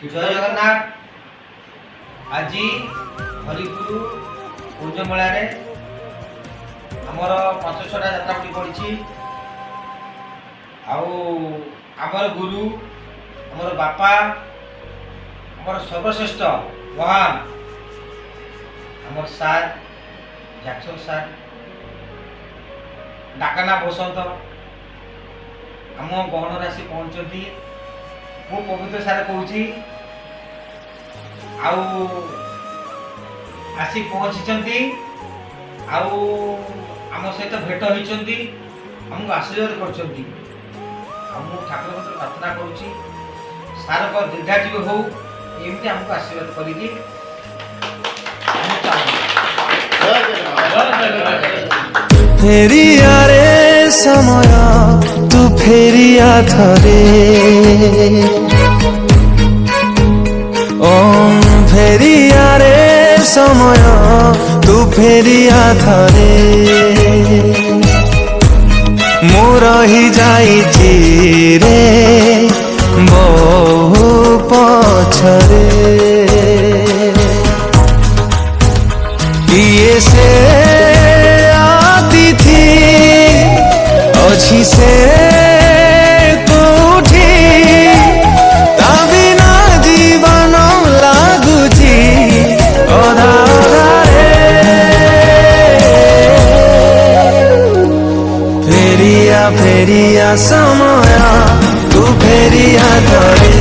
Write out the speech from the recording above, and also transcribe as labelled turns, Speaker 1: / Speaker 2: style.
Speaker 1: जय जगन्नाथ। आज हरिपुर पूर्णमेला आमर 5-6टा यात्रापटी पड़ी आमर गुरु आमर बापा आमर सर्वश्रेष्ठ महान आमर सार जैक्सन सार डाकना बसंत आम गहन राशि पहुंचती मु पवित्र सार कहूँ आसी पहुँची आम सहित भेट होती आमको आशीर्वाद कर ठाकुर प्रार्थना करुँची सार को दीर्घाजीवी हो एमती आमको आशीर्वाद करी
Speaker 2: फेरिया रे समय तू फेरिया थरे ओम फेरिया रे समय तू फेरिया थरे मोर ही जाइछि रे बहु पछरे किए से अच्छी से कोठी ता बिना जीवन लागुची अधा अधा फेरिया फेरिया समय तू फेरिया धरे